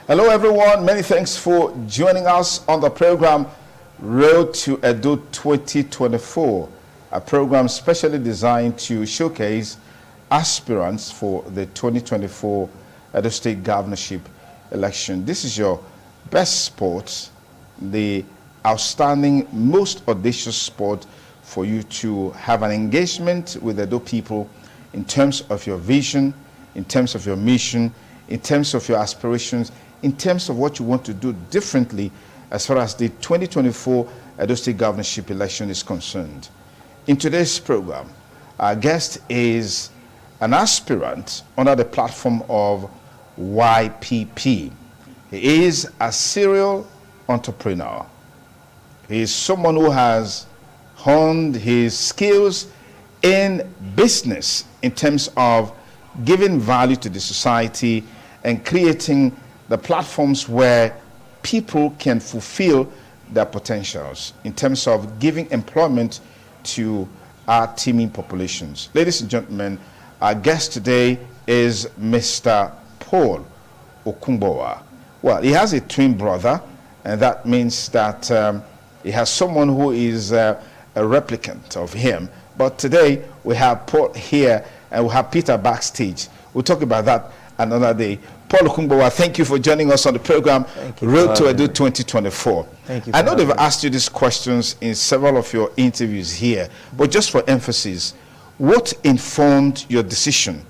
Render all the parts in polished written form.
Hello, everyone. Many thanks for joining us on the program Road to Edo 2024, a program specially designed to showcase aspirants for the 2024 Edo State Governorship election. This is your best sport, the outstanding, most audacious sport for you to have an engagement with the Edo people in terms of your vision, in terms of your mission, in terms of your aspirations, in terms of what you want to do differently as far as the 2024 Edo State Governorship election is concerned. In today's program, our guest is an aspirant under the platform of YPP. He is a serial entrepreneur. He is someone who has honed his skills in business in terms of giving value to the society and creating the platforms where people can fulfill their potentials in terms of giving employment to our teeming populations. Ladies and gentlemen, our guest today is Mr. Paul Okungbowa. Well, he has a twin brother, and that means that he has someone who is a replicant of him. But today, we have Paul here, and we have Peter backstage. We'll talk about that another day. Paul Okungbowa, thank you for joining us on the program Road to Edo 2024. Thank you. I know they've asked you these questions in several of your interviews here, but just for emphasis, what informed your decision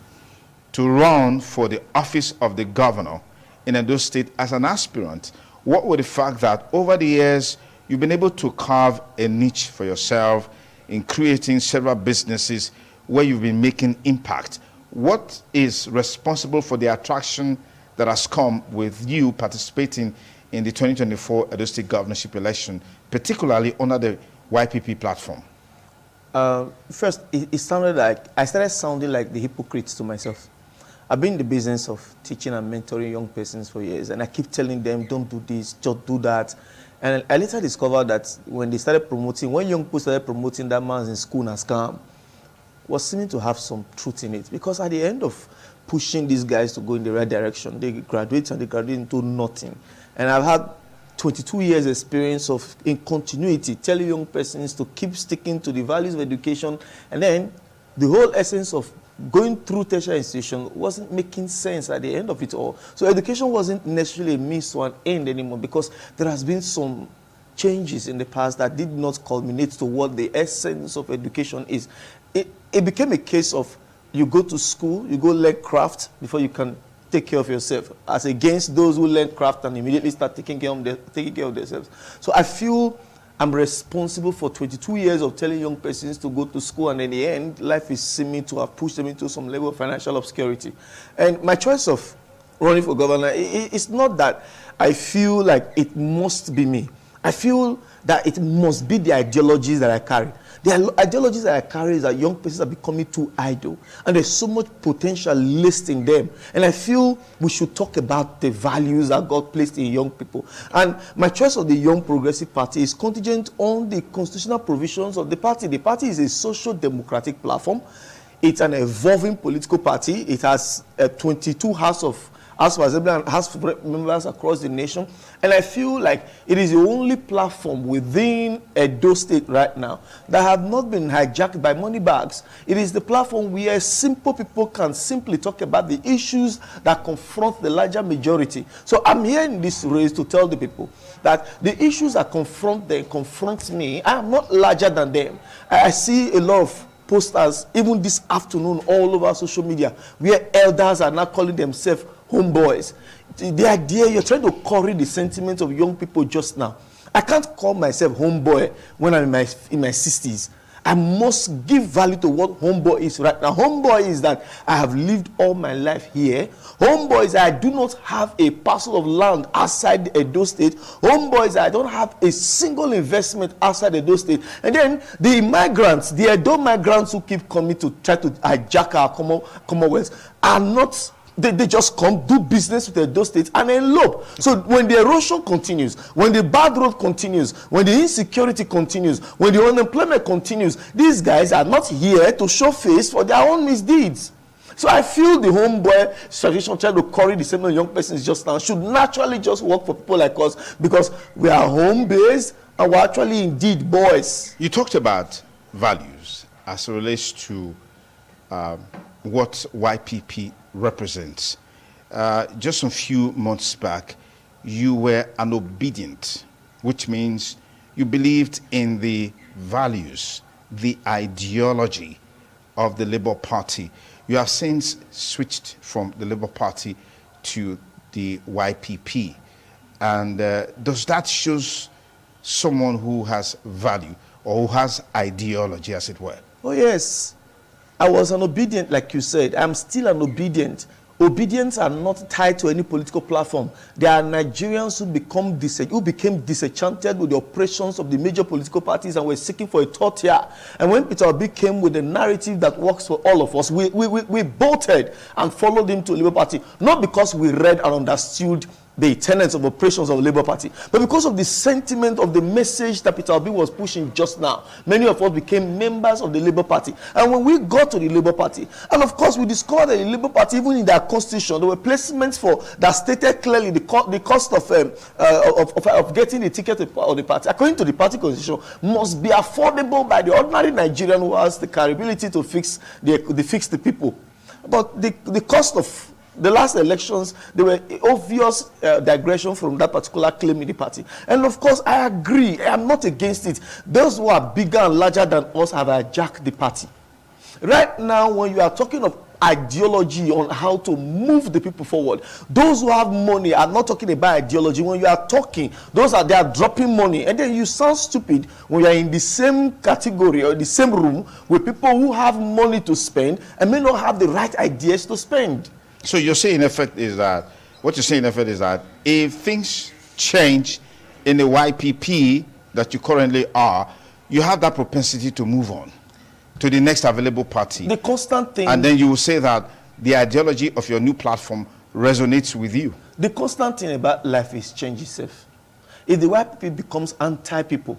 to run for the office of the governor in Edo State as an aspirant? What were the fact that over the years you've been able to carve a niche for yourself in creating several businesses where you've been making impact? What is responsible for the attraction that has come with you participating in the 2024 Edo State Governorship election, particularly under the YPP platform? First, it sounded like, I started sounding like the hypocrite to myself. I've been in the business of teaching and mentoring young persons for years, and I keep telling them, don't do this, just do that. And I later discovered that when they started promoting, when young people started promoting that man's in school and scam, was seeming to have some truth in it. Because at the end of pushing these guys to go in the right direction, they graduate and they graduate into nothing. And I've had 22 years experience of, in continuity, telling young persons to keep sticking to the values of education. And then the whole essence of going through tertiary institution wasn't making sense at the end of it all. So education wasn't necessarily a means to an end anymore, because there has been some changes in the past that did not culminate to what the essence of education is. It became a case of you go to school, you go learn craft before you can take care of yourself, as against those who learn craft and immediately start taking care of themselves. So I feel I'm responsible for 22 years of telling young persons to go to school, and in the end, life is seeming to have pushed them into some level of financial obscurity. And my choice of running for governor, it's not that I feel like it must be me. I feel that it must be the ideologies that I carry. The ideologies that I carry is that young persons are becoming too idle, and there's so much potential laced in them. And I feel we should talk about the values that God placed in young people. And my choice of the Young Progressive Party is contingent on the constitutional provisions of the party. The party is a social democratic platform. It's an evolving political party. It has 22 House of Assembly and House members across the nation. And I feel like it is the only platform within Edo State right now that have not been hijacked by money bags. It is the platform where simple people can simply talk about the issues that confront the larger majority. So I'm here in this race to tell the people that the issues that confront them, confront me, I am not larger than them. I see a lot of posters, even this afternoon, all over social media, where elders are now calling themselves homeboys. The idea, you're trying to curry the sentiments of young people just now. I can't call myself homeboy when I'm in my 60s. I must give value to what homeboy is right now. Homeboy is that I have lived all my life here. Homeboy is that I do not have a parcel of land outside Edo State. Homeboy is that I don't have a single investment outside Edo State. And then the migrants, the Edo migrants who keep coming to try to hijack our commonwealth are not. They just come, do business with Edo State and elope. So when the erosion continues, when the bad road continues, when the insecurity continues, when the unemployment continues, these guys are not here to show face for their own misdeeds. So I feel the homeboy tradition trying to curry the same young persons just now should naturally just work for people like us, because we are home-based and we're actually indeed boys. You talked about values as it relates to what YPP represents. Just a few months back, you were an obedient, which means you believed in the values, the ideology of the Labour Party. You have since switched from the Labour Party to the YPP. And does that show someone who has value or who has ideology, as it were? Oh, yes. I was an obedient, like you said. I'm still an obedient. Obedience are not tied to any political platform. There are Nigerians who became disenchanted with the operations of the major political parties and were seeking for a third tier. And when Peter Obi came with a narrative that works for all of us, we bolted and followed him to the Labour Party, not because we read and understood the tenets of operations of the Labour Party, but because of the sentiment of the message that Peter Obi was pushing just now. Many of us became members of the Labour Party. And when we got to the Labour Party, and of course we discovered that the Labour Party, even in their constitution, there were placements that stated clearly the cost of getting the ticket of the party, according to the party constitution, must be affordable by the ordinary Nigerian who has the capability to fix the people. But the cost of the last elections, there were obvious digression from that particular claim in the party. And of course, I agree. I am not against it. Those who are bigger and larger than us have hijacked the party. Right now, when you are talking of ideology on how to move the people forward, those who have money are not talking about ideology. When you are talking, they are dropping money. And then you sound stupid when you are in the same category or the same room with people who have money to spend and may not have the right ideas to spend. So you're saying, in effect, is that if things change in the YPP that you currently are, you have that propensity to move on to the next available party. The constant thing. And then you will say that the ideology of your new platform resonates with you. The constant thing about life is change itself. If the YPP becomes anti-people,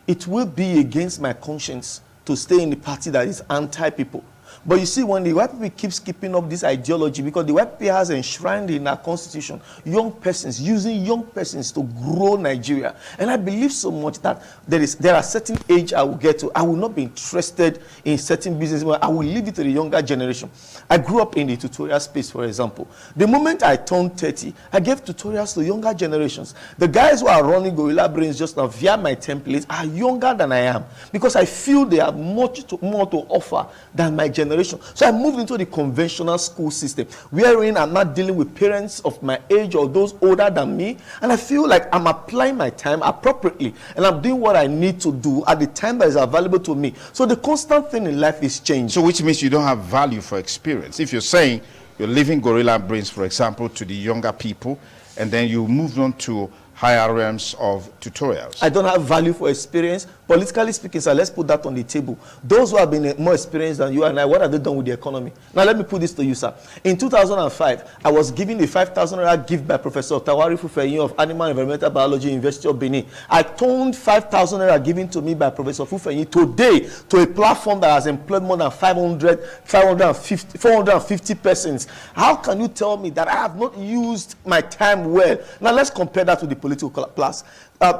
it will be against my conscience to stay in the party that is anti-people. But you see, when the YPP keeps keeping up this ideology, because the YPP has enshrined in our constitution young persons, using young persons to grow Nigeria. And I believe so much that there are certain age I will get to. I will not be interested in certain business. I will leave it to the younger generation. I grew up in the tutorial space, for example. The moment I turned 30, I gave tutorials to younger generations. The guys who are running Gorilla Brains just now via my templates are younger than I am, because I feel they have much more to offer than my generation. So I moved into the conventional school system, wherein I'm not dealing with parents of my age or those older than me, and I feel like I'm applying my time appropriately, and I'm doing what I need to do at the time that is available to me. So the constant thing in life is change. So which means you don't have value for experience. If you're saying you're leaving Gorilla Brains, for example, to the younger people, and then you move on to higher realms of tutorials. I don't have value for experience. Politically speaking, so let's put that on the table. Those who have been more experienced than you and I, what have they done with the economy? Now, let me put this to you, sir. In 2005, I was given a 5,000 naira gift by Professor Tawari Fufeyin of Animal and Environmental Biology, University of Benin. I turned 5,000 naira given to me by Professor Fufeyin today to a platform that has employed more than 450 persons. How can you tell me that I have not used my time well? Now, let's compare that to the political class.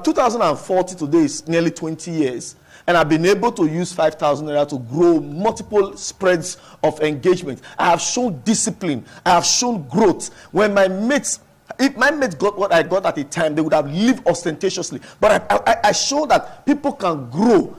2040 today is nearly 20 years, and I've been able to use 5,000 naira to grow multiple spreads of engagement. I have shown discipline. I have shown growth. When my mates, if my mates got what I got at the time, they would have lived ostentatiously. But I show that people can grow.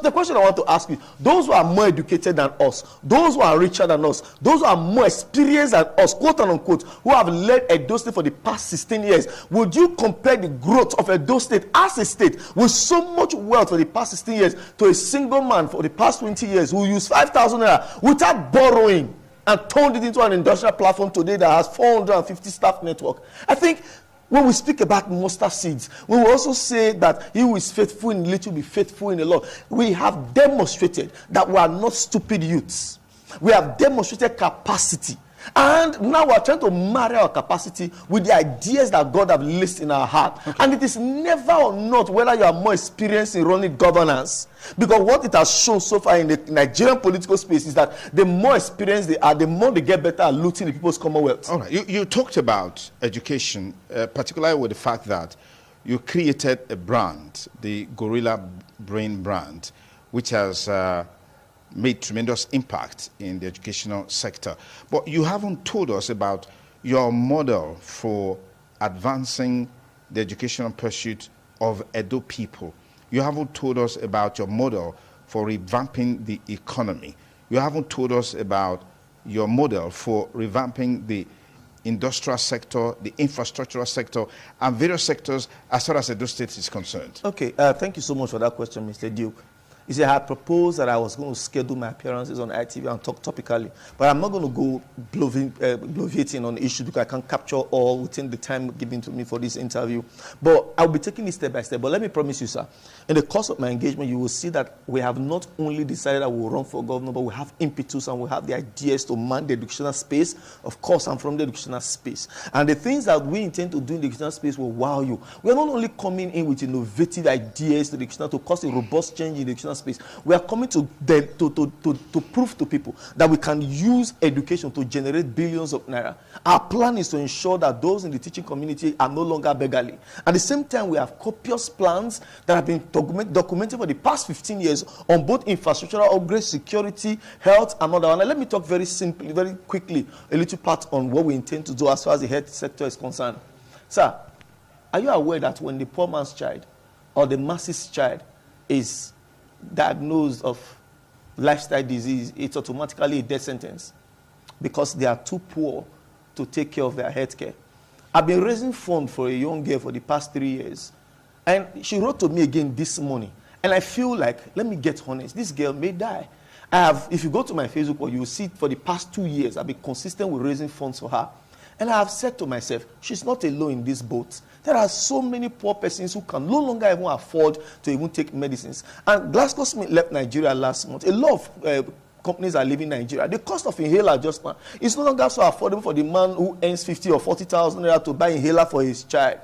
The question I want to ask you, those who are more educated than us, those who are richer than us, those who are more experienced than us, quote and unquote, who have led Edo State for the past 16 years, would you compare the growth of Edo State as a state with so much wealth for the past 16 years to a single man for the past 20 years who used 5,000 naira without borrowing and turned it into an industrial platform today that has 450 staff network? I think when we speak about mustard seeds, we will also say that he who is faithful in little will be faithful in a lot. We have demonstrated that we are not stupid youths. We have demonstrated capacity. And now we're trying to marry our capacity with the ideas that God have placed in our heart. Okay. And it is never or not whether you are more experienced in running governance. Because what it has shown so far in the Nigerian political space is that the more experienced they are, the more they get better at looting the people's commonwealth. All right. You talked about education, particularly with the fact that you created a brand, the Gorilla Brain brand, which has made tremendous impact in the educational sector. But you haven't told us about your model for advancing the educational pursuit of Edo people. You haven't told us about your model for revamping the economy. You haven't told us about your model for revamping the industrial sector, the infrastructural sector, and various sectors as far as Edo State is concerned. Okay, thank you so much for that question, Mr. Duke. You see, I had proposed that I was going to schedule my appearances on ITV and talk topically, but I'm not going to go bloviating on the issue because I can't capture all within the time given to me for this interview. But I'll be taking it step by step. But let me promise you, sir, in the course of my engagement, you will see that we have not only decided that we'll run for governor, but we have impetus and we have the ideas to man the educational space. Of course, I'm from the educational space. And the things that we intend to do in the educational space will wow you. We are not only coming in with innovative ideas to the educational to cause a robust change in the educational space. We are coming to prove to people that we can use education to generate billions of naira. Our plan is to ensure that those in the teaching community are no longer beggarly. At the same time, we have copious plans that have been documented for the past 15 years on both infrastructural upgrades, security, health, and other. And let me talk very simply, very quickly, a little part on what we intend to do as far as the health sector is concerned. Sir, are you aware that when the poor man's child or the masses child is diagnosed of lifestyle disease, it's automatically a death sentence because they are too poor to take care of their health care? I've been raising funds for a young girl for the past 3 years, and she wrote to me again this morning, and I feel like, let me get honest, this girl may die. If you go to my Facebook, or you will see for the past 2 years, I've been consistent with raising funds for her. And I have said to myself, she's not alone in this boat. There are so many poor persons who can no longer even afford to even take medicines. And GlaxoSmithKline left Nigeria last month. A lot of companies are leaving Nigeria. The cost of inhaler just now is no longer so affordable for the man who earns 50 or 40,000 naira to buy inhaler for his child.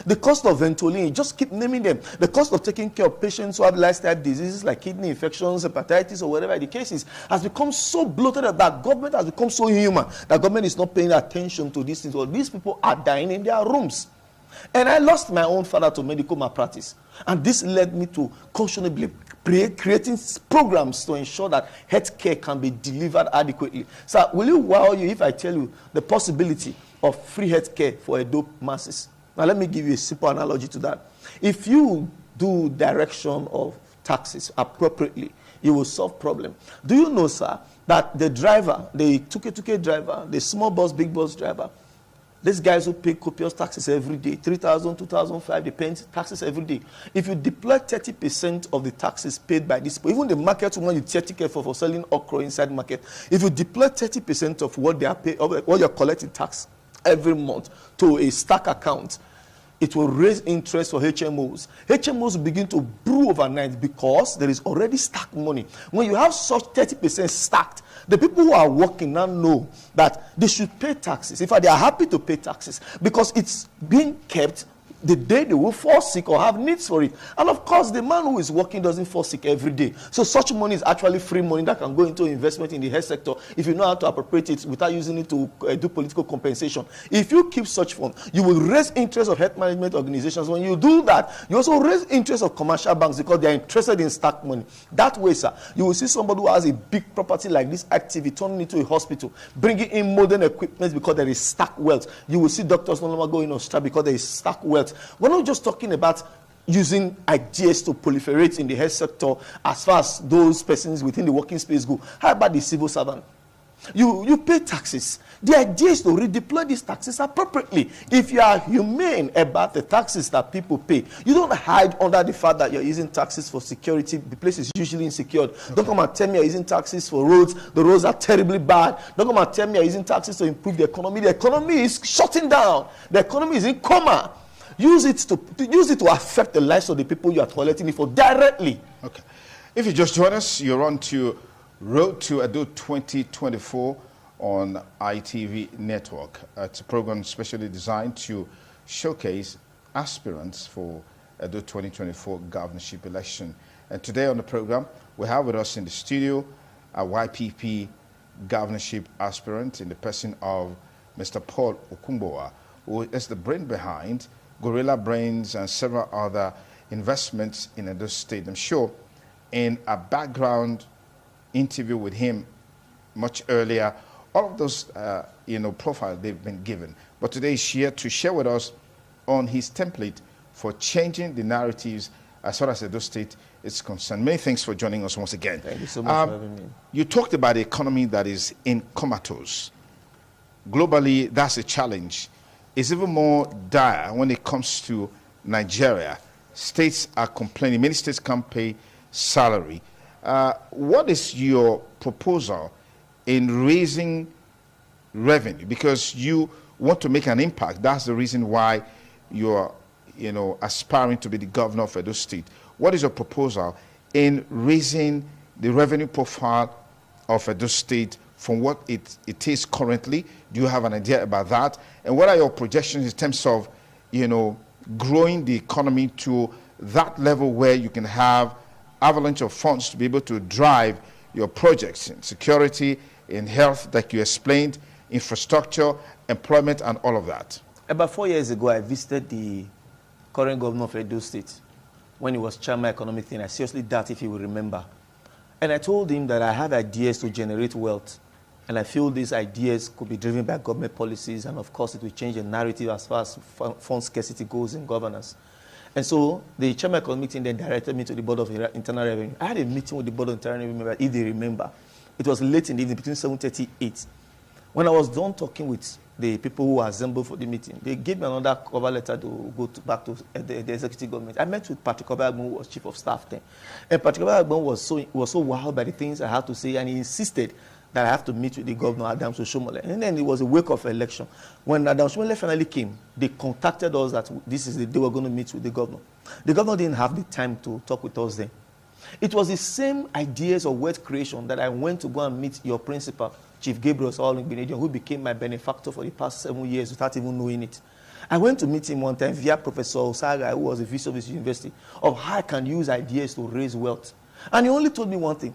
The cost of Ventolin, just keep naming them. The cost of taking care of patients who have lifestyle diseases like kidney infections, hepatitis, or whatever the case is, has become so bloated that government has become so inhuman that government is not paying attention to these things. Well, these people are dying in their rooms. And I lost my own father to medical malpractice. And this led me to conscionably creating programs to ensure that healthcare can be delivered adequately. So will you wow you if I tell you the possibility of free healthcare for Edo masses? Now, let me give you a simple analogy to that. If you do direction of taxes appropriately, you will solve problem. Do you know, sir, that the driver, the tuke driver, the small bus, big bus driver, these guys who pay copious taxes every day, 3,000, 2,005, they pay taxes every day. If you deploy 30% of the taxes paid by these people, even the market woman you take ticket for selling okra inside market, if you deploy 30% of what they are paying, what you're collecting tax every month to a stack account, it will raise interest for HMOs. HMOs will begin to brew overnight because there is already stacked money. When you have such 30% stacked, the people who are working now know that they should pay taxes. In fact, they are happy to pay taxes because it's being kept the day they will fall sick or have needs for it. And of course, the man who is working doesn't fall sick every day. So such money is actually free money that can go into investment in the health sector if you know how to appropriate it without using it to do political compensation. If you keep such funds, you will raise interest of health management organizations. When you do that, you also raise interest of commercial banks because they are interested in stack money. That way, sir, you will see somebody who has a big property like this activity turning into a hospital, bringing in modern equipment because there is stack wealth. You will see doctors no longer going on strike because there is stack wealth. We're not just talking about using ideas to proliferate in the health sector as far as those persons within the working space go. How about the civil servant? You pay taxes. The idea is to redeploy these taxes appropriately. If you are humane about the taxes that people pay, you don't hide under the fact that you're using taxes for security. The place is usually insecure. Okay. Don't come and tell me you're using taxes for roads. The roads are terribly bad. Don't come and tell me you're using taxes to improve the economy. The economy is shutting down. The economy is in coma. Use it to affect the lives of the people you are collecting it for directly. Okay. If you just join us, you're on to Road to Edo 2024 on ITV Network. It's a program specially designed to showcase aspirants for the 2024 governorship election. And today on the program, we have with us in the studio a YPP governorship aspirant in the person of Mr. Paul Okumboa, who is the brain behind Gorilla Brains and several other investments in Edo State. I'm sure in a background interview with him much earlier, all of those profiles they've been given. But today he's here to share with us on his template for changing the narratives as far as Edo State is concerned. Many thanks for joining us once again. Thank you so much for having me. You talked about the economy that is in comatose. Globally, that's a challenge. It's even more dire when it comes to Nigeria. States are complaining. Many states can't pay salary. What is your proposal in raising revenue? Because you want to make an impact. That's the reason why you're aspiring to be the governor of Edo State. What is your proposal in raising the revenue profile of Edo State from what it is currently? Do you have an idea about that? And what are your projections in terms of, growing the economy to that level where you can have avalanche of funds to be able to drive your projects in security, in health, like you explained, infrastructure, employment, and all of that? About 4 years ago, I visited the current governor of Edo State when he was chairman economic thing. I seriously doubt if he will remember. And I told him that I have ideas to generate wealth. And I feel these ideas could be driven by government policies. And of course, it will change the narrative as far as fund scarcity goes in governance. And so the chairman economic team then directed me to the Board of Internal Revenue. I had a meeting with the Board of Internal Revenue, if they remember. It was late in the evening, between 7:38. When I was done talking with the people who assembled for the meeting, they gave me another cover letter to go back to the executive government. I met with Patrick Obagbo, who was chief of staff then. And Patrick Obagbo was so wowed by the things I had to say, and he insisted that I have to meet with the governor, Adams Oshomole. And then it was a wake of election. When Adams Oshomole finally came, they contacted us that this is the day we're going to meet with the governor. The governor didn't have the time to talk with us then. It was the same ideas of wealth creation that I went to go and meet your principal, Chief Gabriel Sawolin, who became my benefactor for the past 7 years without even knowing it. I went to meet him one time via Professor Osaga, who was the vice of his university, of how I can use ideas to raise wealth. And he only told me one thing: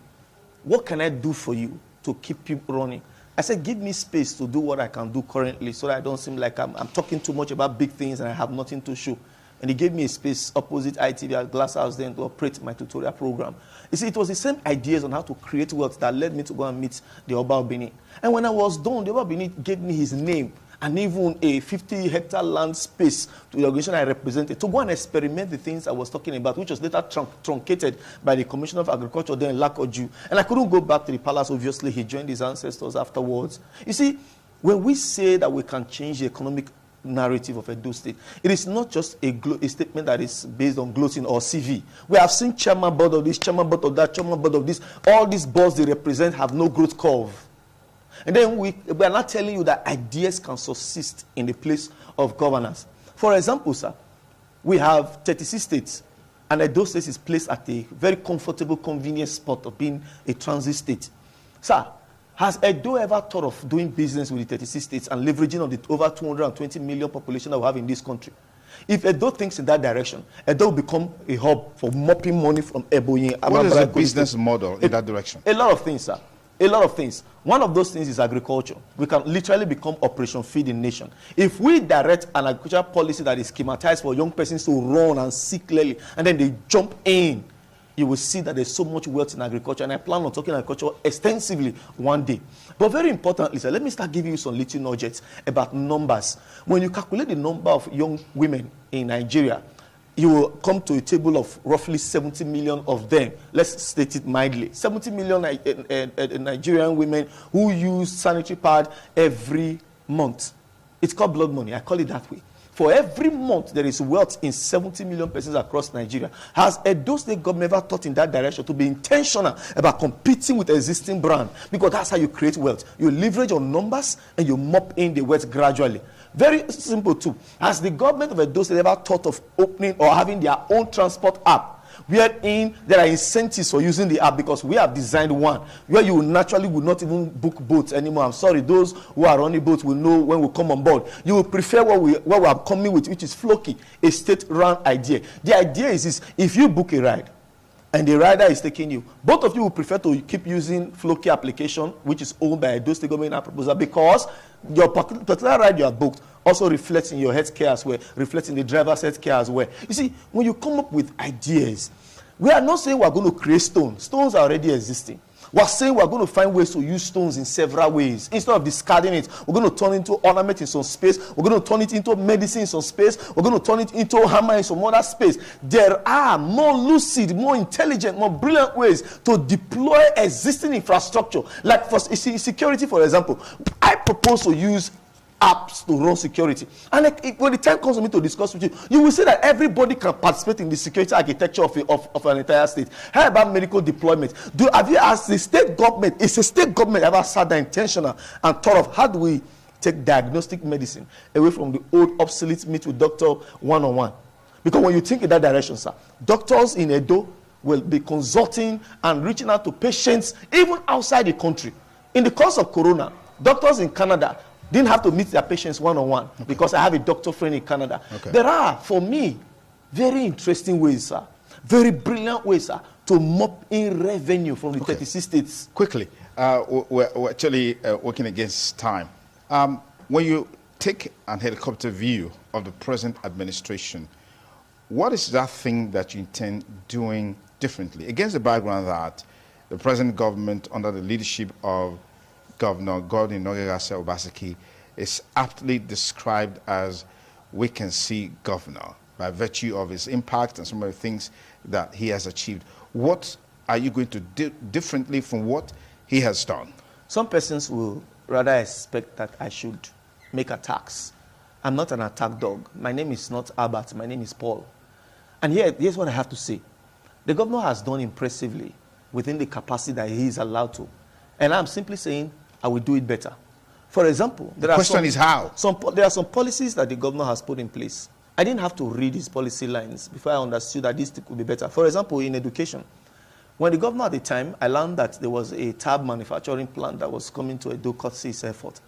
what can I do for you to keep you running? I said, give me space to do what I can do currently so that I don't seem like I'm talking too much about big things and I have nothing to show. And he gave me a space opposite ITV at Glass House then to operate my tutorial program. You see, it was the same ideas on how to create wealth that led me to go and meet the Oba Obini. And when I was done, the Oba Obini gave me his name and even a 50-hectare land space to the organization I represented to go and experiment the things I was talking about, which was later truncated by the Commissioner of Agriculture then, Lakoju. And I couldn't go back to the palace, obviously. He joined his ancestors afterwards. You see, when we say that we can change the economic narrative of Edo State, it is not just a statement that is based on gloating or CV. We have seen chairman board of this, chairman board of that, chairman board of this. All these boards they represent have no growth curve. And then we are not telling you that ideas can subsist in the place of governance. For example, sir, we have 36 states, and Edo State is placed at a very comfortable, convenient spot of being a transit state. Sir, has Edo ever thought of doing business with the 36 states and leveraging on the over 220 million population that we have in this country? If Edo thinks in that direction, Edo will become a hub for mopping money from Ebonyi. What is the business model in that direction? A lot of things, sir. A lot of things. One of those things is agriculture. We can literally become Operation Feeding Nation. If we direct an agricultural policy that is schematized for young persons to run and see clearly, and then they jump in, you will see that there's so much wealth in agriculture. And I plan on talking agriculture extensively one day. But very importantly, sir, let me start giving you some little nuggets about numbers. When you calculate the number of young women in Nigeria, you will come to a table of roughly 70 million of them. Let's state it mildly. 70 million Nigerian women who use sanitary pad every month. It's called blood money. I call it that way. For every month, there is wealth in 70 million persons across Nigeria. Has Edo State government ever thought in that direction to be intentional about competing with existing brand? Because that's how you create wealth. You leverage on numbers and you mop in the wealth gradually. Very simple too. Has the government of Edo State ever thought of opening or having their own transport app wherein there are incentives for using the app, because we have designed one where you naturally would not even book boats anymore. I'm sorry, those who are running boats will know when we come on board. You will prefer what we are coming with, which is Floki, a state-run idea. The idea is if you book a ride and the rider is taking you, both of you will prefer to keep using Floki application, which is owned by a state government proposal, because your particular ride you have booked also reflects in your healthcare as well, reflects in the driver's healthcare as well. You see, when you come up with ideas, we are not saying we are going to create stones. Stones are already existing. We are saying we are going to find ways to use stones in several ways. Instead of discarding it, we're going to turn it into ornament in some space. We're going to turn it into medicine in some space. We're going to turn it into hammer in some other space. There are more lucid, more intelligent, more brilliant ways to deploy existing infrastructure. Like for security, for example, I propose to use apps to run security. And when the time comes for me to discuss with you, you will see that everybody can participate in the security architecture of an entire state. How about medical deployment? Have you asked the state government, is the state government ever sat there intentional and thought of how do we take diagnostic medicine away from the old obsolete meet with doctor one-on-one? Because when you think in that direction, sir, doctors in Edo will be consulting and reaching out to patients even outside the country. In the course of Corona, doctors in Canada didn't have to meet their patients one-on-one, because I have a doctor friend in Canada. There are, for me, very interesting ways, sir, very brilliant ways, sir, to mop in revenue from the 36 states. Quickly, we're actually working against time. When you take an helicopter view of the present administration, what is that thing that you intend doing differently, against the background that the present government, under the leadership of Governor Godwin Obaseki, is aptly described as we can see governor by virtue of his impact and some of the things that he has achieved? What are you going to do differently from what he has done? Some persons will rather expect that I should make attacks. I'm not an attack dog. My name is not Albert. My name is Paul. And here's what I have to say. The governor has done impressively within the capacity that he is allowed to. And I'm simply saying I will do it better. For example, there are some policies that the governor has put in place. I didn't have to read his policy lines before I understood that this could be better. For example, in education, when the governor at the time, I learned that there was a tab manufacturing plant that was coming to Edo courtesy his effort.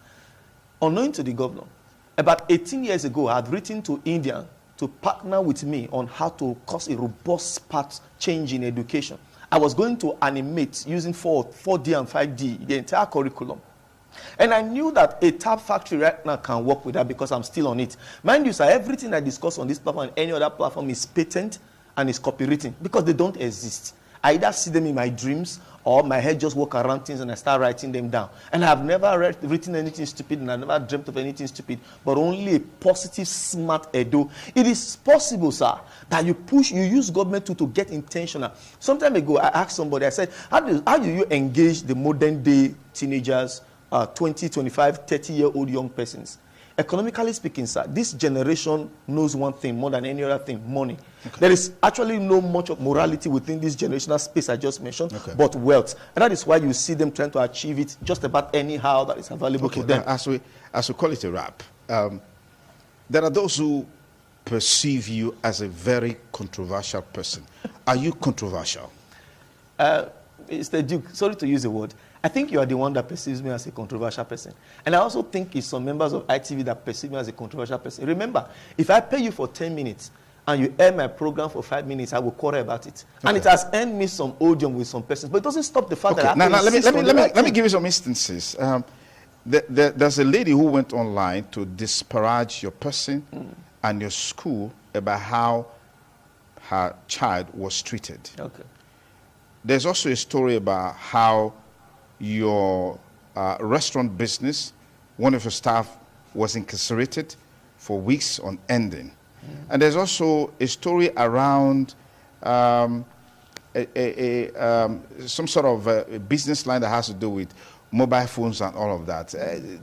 Unknown to the governor, about 18 years ago, I had written to India to partner with me on how to cause a robust path change in education. I was going to animate using 4D and 5D, the entire curriculum. And I knew that a tab factory right now can work with that because I'm still on it. Mind you, sir, everything I discuss on this platform and any other platform is patent and is copywritten because they don't exist. I either see them in my dreams or my head just walk around things and I start writing them down. And I've never written anything stupid and I've never dreamt of anything stupid, but only a positive, smart Edo. It is possible, sir, that you use government to get intentional. Some time ago, I asked somebody, I said, how do you engage the modern day teenagers, 20, 25, 30-year-old young persons? Economically speaking, sir, this generation knows one thing more than any other thing, money. There is actually no much of morality within this generational space I just mentioned, but wealth. And that is why you see them trying to achieve it just about anyhow that is available to them. As we call it a wrap, there are those who perceive you as a very controversial person. Are you controversial? Mr. Duke, sorry to use the word. I think you are the one that perceives me as a controversial person. And I also think it's some members of ITV that perceive me as a controversial person. Remember, if I pay you for 10 minutes and you air my program for 5 minutes, I will quarrel about it. And it has earned me some odium with some persons. But it doesn't stop the fact that I have to let me give you some instances. There's a lady who went online to disparage your person and your school about how her child was treated. There's also a story about how your restaurant business, one of your staff was incarcerated for weeks on ending. And there's also a story around some sort of a business line that has to do with mobile phones and all of that.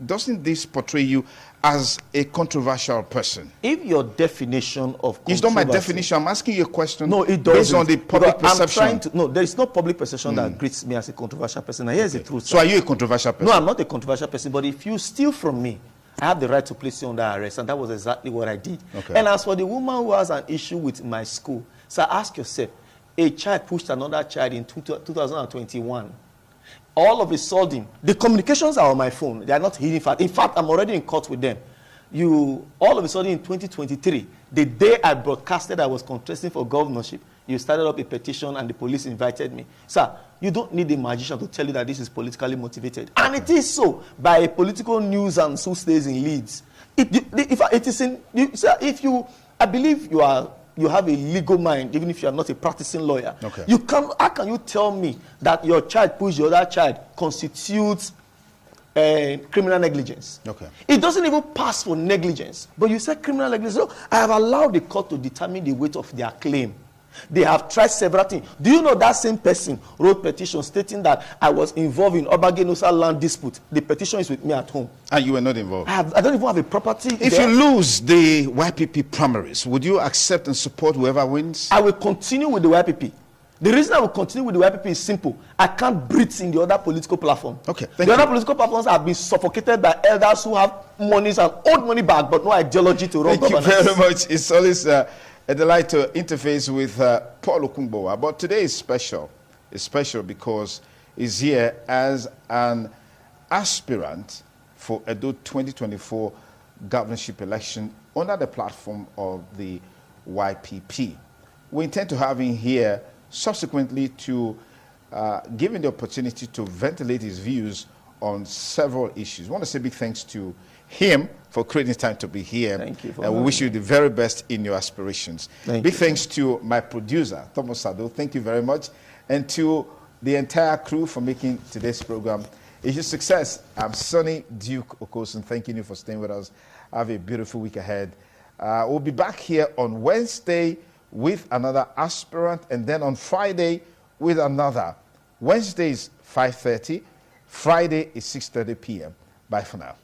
Doesn't this portray you as a controversial person? If your definition of controversy... It's not my definition. I'm asking you a question. No, it doesn't. Based on the public perception. No, there is no public perception that greets me as a controversial person. And here's the truth. So are you a controversial person? No, I'm not a controversial person. But if you steal from me, I have the right to place you under arrest. And that was exactly what I did. And as for the woman who has an issue with my school, so ask yourself, a child pushed another child in 2021. All of a sudden, the communications are on my phone. They are not hidden fact. In fact, I'm already in court with them. All of a sudden in 2023, the day I broadcasted I was contesting for governorship, you started up a petition and the police invited me. Sir, you don't need a magician to tell you that this is politically motivated. And it is so by a political news and who stays in Leeds. I believe you have a legal mind, even if you are not a practicing lawyer. Okay. How can you tell me that your child pushed the other child constitutes criminal negligence? Okay. It doesn't even pass for negligence. But you said criminal negligence. So I have allowed the court to determine the weight of their claim. They have tried several things. Do you know that same person wrote petition stating that I was involved in Obagenosa land dispute? The petition is with me at home. And you were not involved? I don't even have a property. If you lose the YPP primaries, would you accept and support whoever wins? I will continue with the YPP. The reason I will continue with the YPP is simple. I can't breathe in the other political platform. Okay, the other political platforms have been suffocated by elders who have monies and old money back, but no ideology to run governance. Thank you very much. It's always a delight to interface with Paul Okungbowa. But today is special. It's special because he's here as an aspirant for Edo 2024 governorship election under the platform of the YPP. We intend to have him here subsequently to give him the opportunity to ventilate his views on several issues. I want to say big thanks to him for creating time to be here. Thank you. And we wish you the very best in your aspirations. Big thanks to my producer, Thomas Sado. Thank you very much. And to the entire crew for making today's program a huge success. I'm Sonny Duke Okosun. Thanking you for staying with us. Have a beautiful week ahead. We'll be back here on Wednesday with another aspirant, and then on Friday with another. Wednesday is 5:30. Friday is 6:30 p.m. Bye for now.